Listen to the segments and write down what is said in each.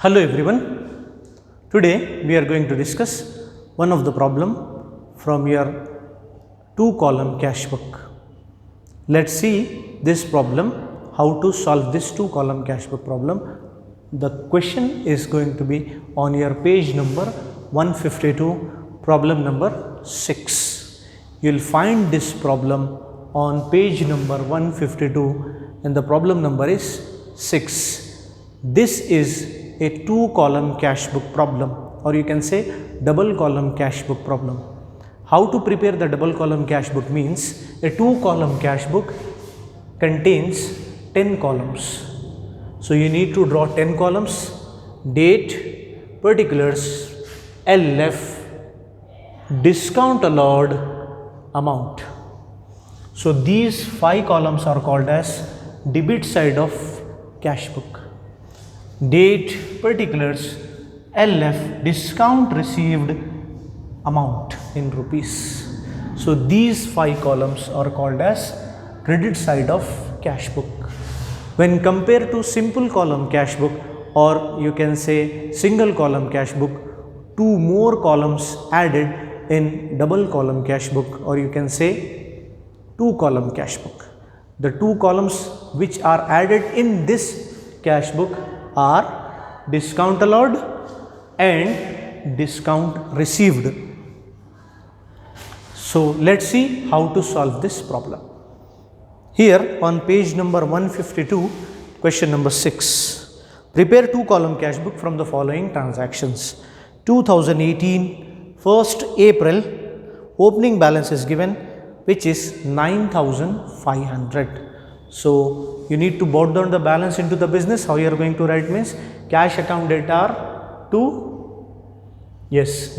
Hello everyone. Today we are going to discuss one of the problem from your 2-column cash book. Let's see this problem, how to solve this 2-column cash book problem. The question is going to be on your page number 152, problem number 6. You will find this problem on page number 152 and the problem number is 6. This is a 2-column cash book problem, or you can say double column cash book problem. How to prepare the double column cash book means a 2-column cash book contains 10 columns. So you need to draw 10 columns: date, particulars, LF, discount allowed, amount. So these 5 columns are called as debit side of cash book. Date, particulars, LF, discount received, amount in rupees. So these 5 columns are called as credit side of cash book. When compared to simple column cash book, or you can say single column cash book, 2 more columns added in double column cash book, or you can say 2-column cash book. The 2 columns which are added in this cash book are discount allowed and discount received. So let's see how to solve this problem. Here on page number 152, question number 6. Prepare 2-column cash book from the following transactions. 2018, 1st April, opening balance is given, which is 9,500. So you need to brought down the balance into the business. How you are going to write means cash account debtor to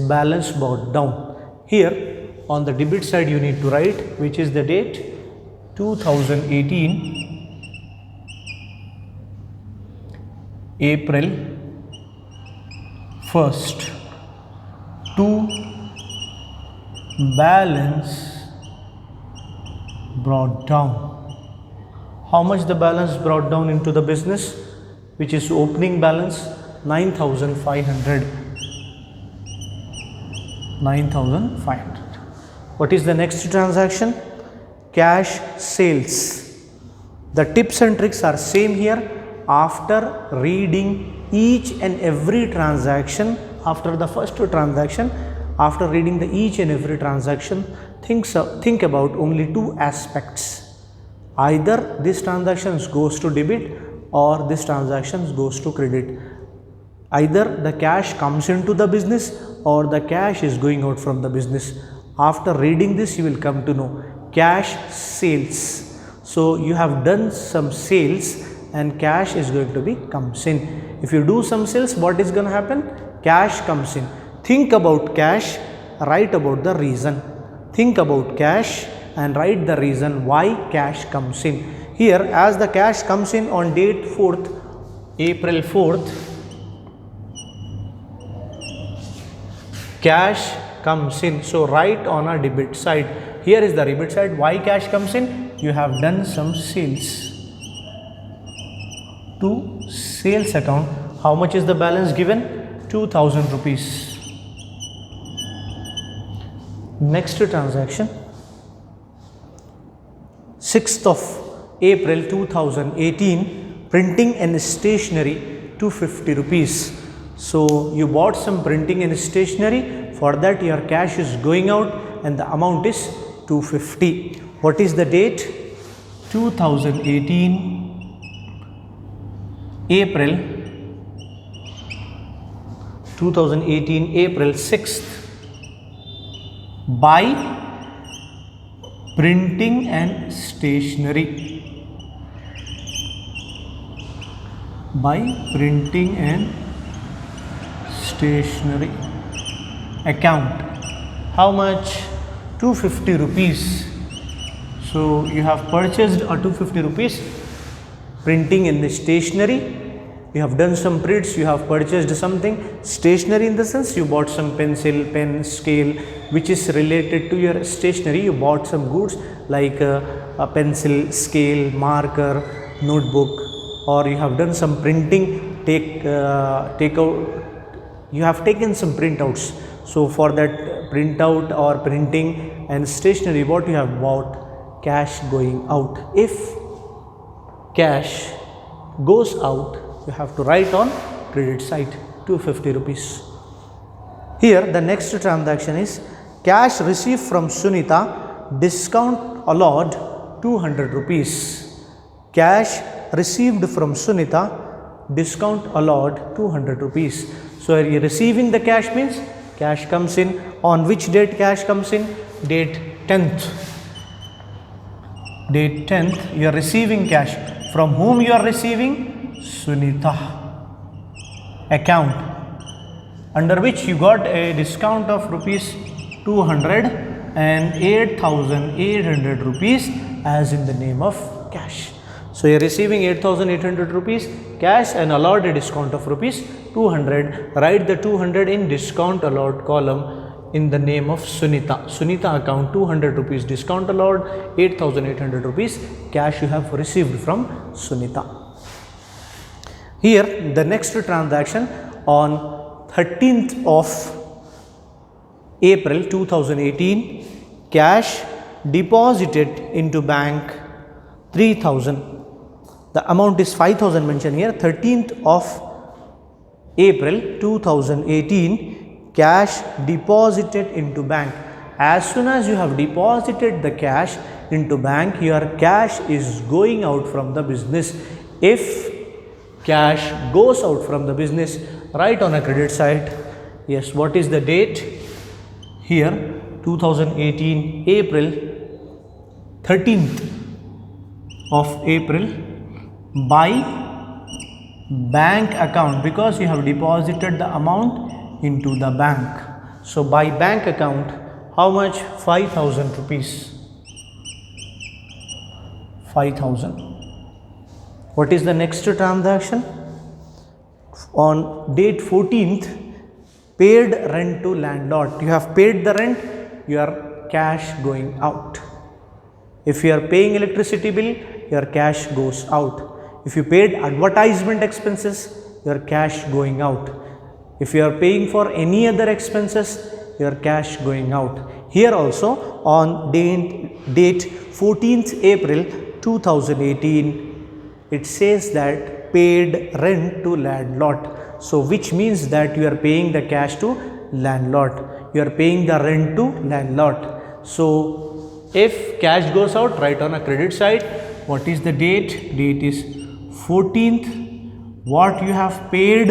balance brought down. Here on the debit side you need to write which is the date 2018 April 1st to balance brought down. How much the balance brought down into the business, which is opening balance 9,500. 9,500. What is the next transaction? Cash sales. The tips and tricks are same here. After reading each and every transaction, after the first transaction, after reading each and every transaction, think about only 2 aspects. Either this transaction goes to debit or this transaction goes to credit. Either the cash comes into the business or the cash is going out from the business. After reading this you will come to know cash sales. So you have done some sales and cash is going to be comes in. If you do some sales, what is going to happen? Cash comes in. Think about cash, write about the reason. Think about cash and write the reason why cash comes in. Here as the cash comes in on date 4th, April 4th, cash comes in. So write on a debit side. Here is the debit side. Why cash comes in? You have done some sales to sales account. How much is the balance given? 2,000 rupees. Next transaction. 6th of April 2018, printing and stationery 250 rupees. So you bought some printing and stationery, for that your cash is going out and the amount is 250. What is the date? 2018 April 6th by printing and stationery. By printing and stationery account. How much? 250 rupees. So you have purchased a 250 rupees printing and stationery. You have done some prints, you have purchased something. Stationery in the sense you bought some pencil, pen, scale, which is related to your stationery. You bought some goods like a pencil, scale, marker, notebook, or you have done some printing take out, you have taken some printouts. So for that printout or printing and stationery, what you have bought? Cash going out. If cash goes out, you have to write on credit side 250 rupees. Here the next transaction is cash received from Sunita, discount allowed 200 rupees. Cash received from Sunita, discount allowed 200 rupees. So are you receiving the cash means cash comes in. On which date cash comes in? Date 10th. Date 10th you are receiving cash. From whom you are receiving? Sunita. Account under which you got a discount of rupees 200 and 8,800 rupees as in the name of cash. So you are receiving 8,800 rupees cash and allowed a discount of rupees 200. Write the 200 in discount allowed column in the name of Sunita. Sunita account 200 rupees discount allowed, 8,800 rupees cash you have received from Sunita. Here the next transaction on 13th of April 2018, cash deposited into bank 3,000. The amount is 5,000 mentioned here. 13th of April 2018, cash deposited into bank. As soon as you have deposited the cash into bank, your cash is going out from the business. If cash goes out from the business, write on a credit side. Yes, what is the date? Here 2018 April 13th of April by bank account, because you have deposited the amount into the bank. So by bank account, how much? 5,000 rupees. 5,000. What is the next transaction? On date 14th, paid rent to landlord. You have paid the rent, your cash going out. If you are paying electricity bill, your cash goes out. If you paid advertisement expenses, your cash going out. If you are paying for any other expenses, your cash going out. Here also on date 14th April 2018, it says that paid rent to landlord. So which means that you are paying the cash to landlord. You are paying the rent to landlord. So if cash goes out, write on a credit side. What is the date? Date is 14th. What you have paid?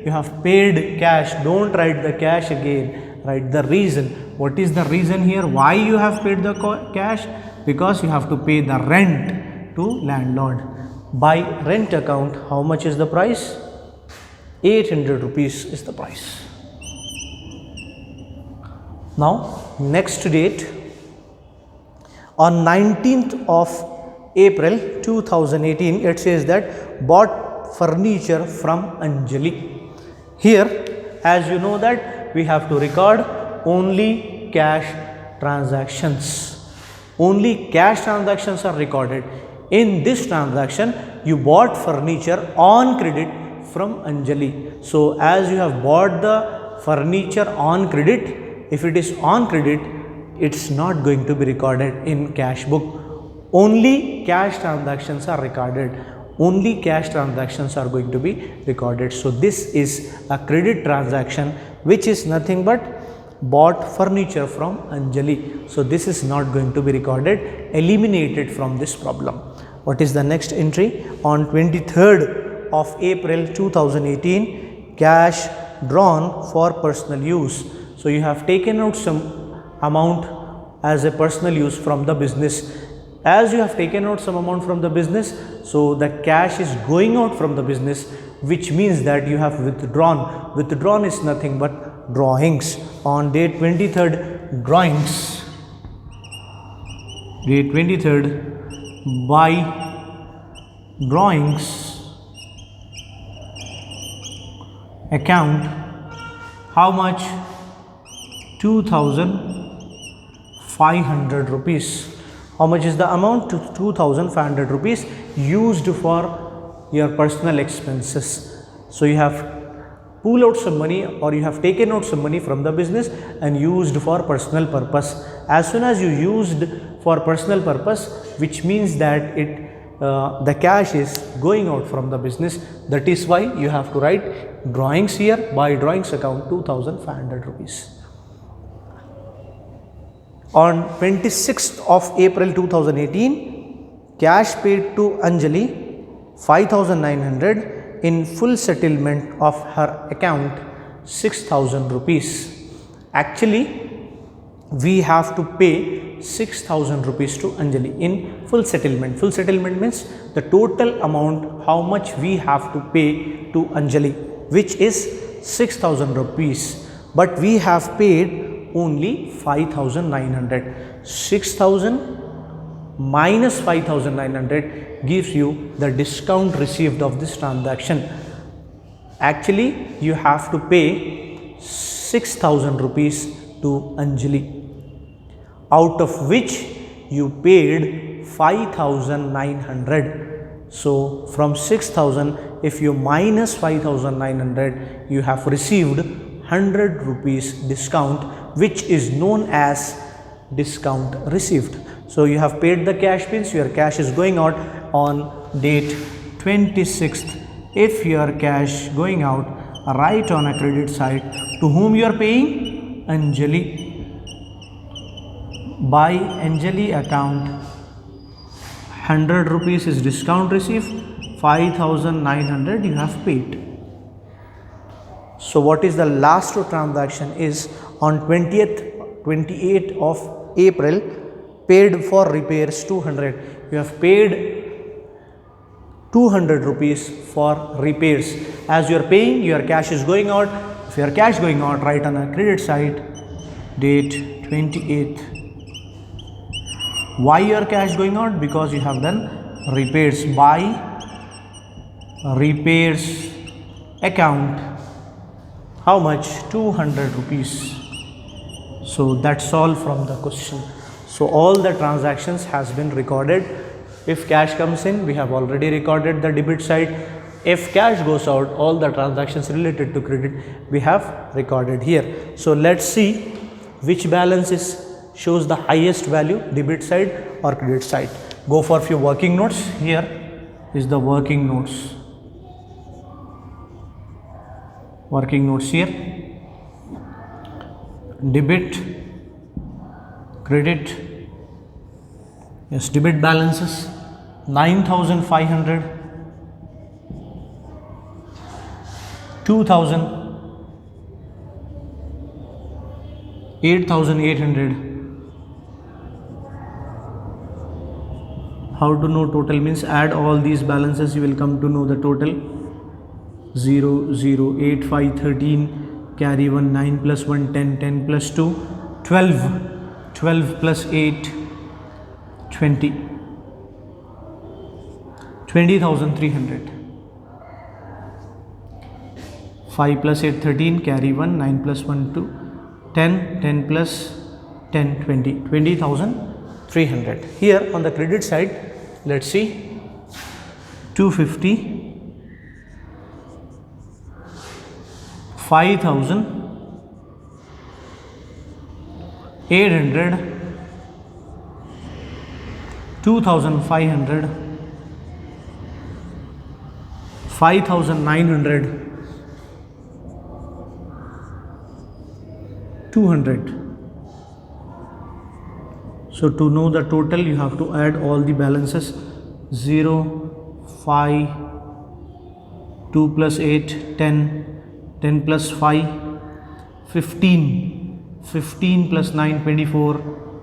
You have paid cash. Don't write the cash again. Write the reason. What is the reason here? Why you have paid the cash? Because you have to pay the rent to landlord. By rent account, how much is the price? 800 rupees is the price. Now, next date. On 19th of April 2018, it says that bought furniture from Anjali. Here, as you know that we have to record only cash transactions. Only cash transactions are recorded. In this transaction, you bought furniture on credit from Anjali. So as you have bought the furniture on credit, if it is on credit, it's not going to be recorded in cash book. Only cash transactions are recorded. Only cash transactions are going to be recorded. So this is a credit transaction which is nothing but bought furniture from Anjali. So this is not going to be recorded, eliminated from this problem. What is the next entry? On 23rd of April 2018, cash drawn for personal use. So you have taken out some amount as a personal use from the business. As you have taken out some amount from the business, so the cash is going out from the business, which means that you have withdrawn. Withdrawn is nothing but drawings. On date 23rd, drawings. Date 23rd, by drawings account, how much? 2,500 rupees. How much is the amount? 2,500 rupees used for your personal expenses. So you have pull out some money or you have taken out some money from the business and used for personal purpose. As soon as you used for personal purpose, which means that the cash is going out from the business. That is why you have to write drawings here. By drawings account 2500 rupees. On 26th of April 2018, cash paid to Anjali 5,900 in full settlement of her account 6,000 rupees. Actually, we have to pay 6,000 rupees to Anjali in full settlement. Full settlement means the total amount how much we have to pay to Anjali, which is 6,000 rupees. But we have paid only 5,900. 6,000 minus 5,900 gives you the discount received of this transaction. Actually, you have to pay 6,000 rupees to Anjali, out of which you paid 5,900. So from 6,000, if you minus 5,900, you have received 100 rupees discount, which is known as discount received. So you have paid the cash, means your cash is going out on date 26th. If your cash going out, write on a credit side to whom you are paying? Anjali. By Anjali account, 100 rupees is discount received, 5,900 you have paid. So what is the last transaction is on 28th of April, paid for repairs 200. You have paid 200 rupees for repairs. As you are paying, your cash is going out. If your cash going out, write on a credit side date 28th. Why your cash going out? Because you have done repairs. By repairs account, how much? 200 rupees. So that's all from the question. So all the transactions has been recorded. If cash comes in, we have already recorded the debit side. If cash goes out, all the transactions related to credit we have recorded here. So let's see which balance shows the highest value, debit side or credit side. Go for few working notes. Here is the working notes. Working notes here. Debit, credit. Yes, debit balances 9,500, 2,000, 8,800. How to know total means add all these balances, you will come to know the total. 0, 0, 8, 5, 13, carry 1, 9 plus 1, 10, 10 plus 2, 12, 12 plus 8, 20, 20,300. 5 plus 8, 13, carry 1, 9 plus 1, 2, 10, 10 plus 10, 20, 20,300. Here on the credit side, let's see, 250, 5,000, 800, 2,500, 5,900, 200. So to know the total, you have to add all the balances. 0, 5, 2 plus 8, 10, 10 plus 5, 15, 15 plus 9, 24,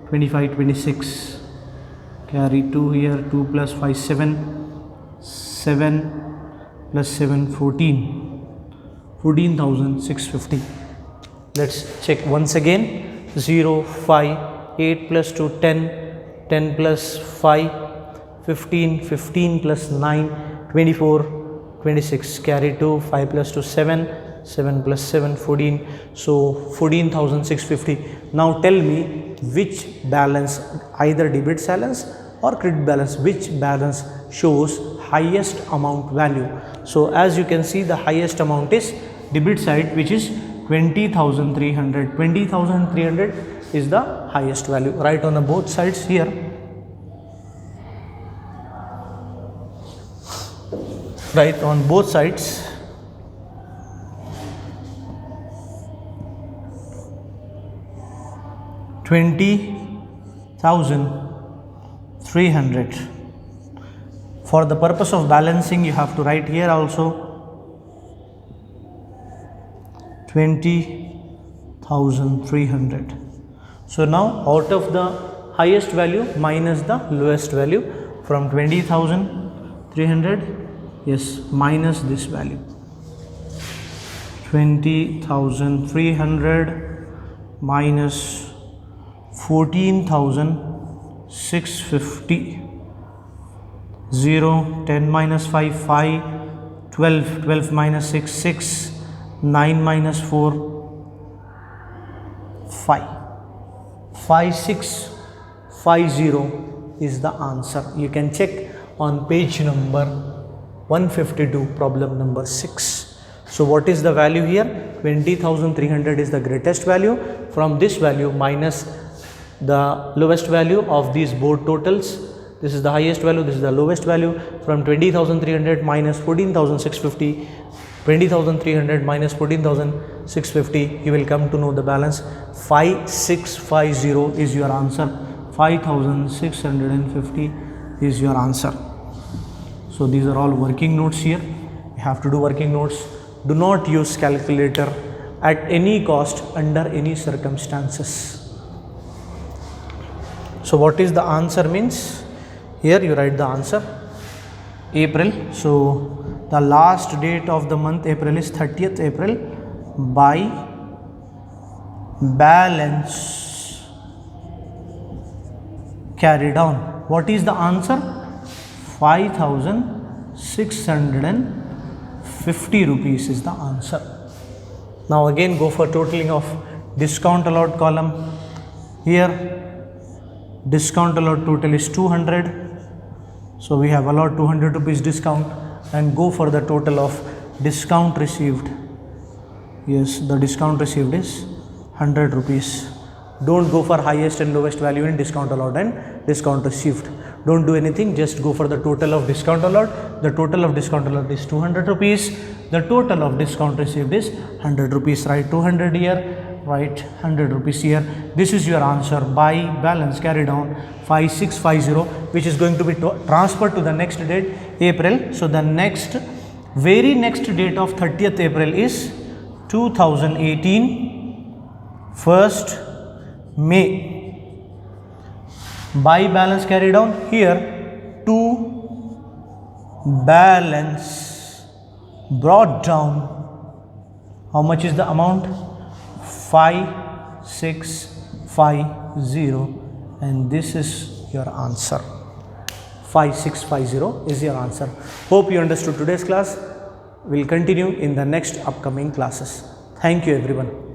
25, 26. Carry 2 here, 2 plus 5, 7, 7 plus 7, 14, 14,650. Let's check once again. 0, 5, 8 plus 2, 10, 10 plus 5, 15, 15 plus 9, 24, 26. Carry 2, 5 plus 2, 7, 7 plus 7, 14. So 14,650. Now tell me which balance, either debit balance or credit balance, which balance shows highest amount value. So as you can see, the highest amount is debit side, which is 20,300. 20,300 is the highest value. Write on both sides here. Write on both sides. $20,300. For the purpose of balancing, you have to write here also 20,300. So now out of the highest value minus the lowest value, from 20,300, yes, minus this value, 20,300 minus 14,650. 0, 10 minus 5, 5, 12, 12 minus 6, 6, 9 minus 4, 5. 5650 is the answer. You can check on page number 152, problem number 6. So what is the value here? 20,300 is the greatest value. From this value minus the lowest value of these both totals. This is the highest value, this is the lowest value. From 20,300 minus 14,650, 20,300 minus 14,650, you will come to know the balance. 5650 is your answer. 5,650 is your answer. So these are all working notes here. You have to do working notes. Do not use calculator at any cost, under any circumstances. So what is the answer means? Here you write the answer. April. So the last date of the month April is 30th April. By balance carried on. What is the answer? 5,650 rupees is the answer. Now again go for totaling of discount allowed column. Here discount allowed total is 200. So we have allowed 200 rupees discount, and go for the total of discount received. Yes, the discount received is 100 rupees. Don't go for highest and lowest value in discount allowed and discount received. Don't do anything, just go for the total of discount allowed. The total of discount allowed is 200 rupees. The total of discount received is 100 rupees. Write 200 here, write 100 rupees here. This is your answer. By balance carried on 5650, which is going to be transferred to the next date, April. So the very next date of 30th April is 2018, 1st May. By balance carried on, here to balance brought down. How much is the amount? 5650, and this is your answer. 5650 is your answer. Hope you understood today's class. We'll continue in the next upcoming classes. Thank you everyone.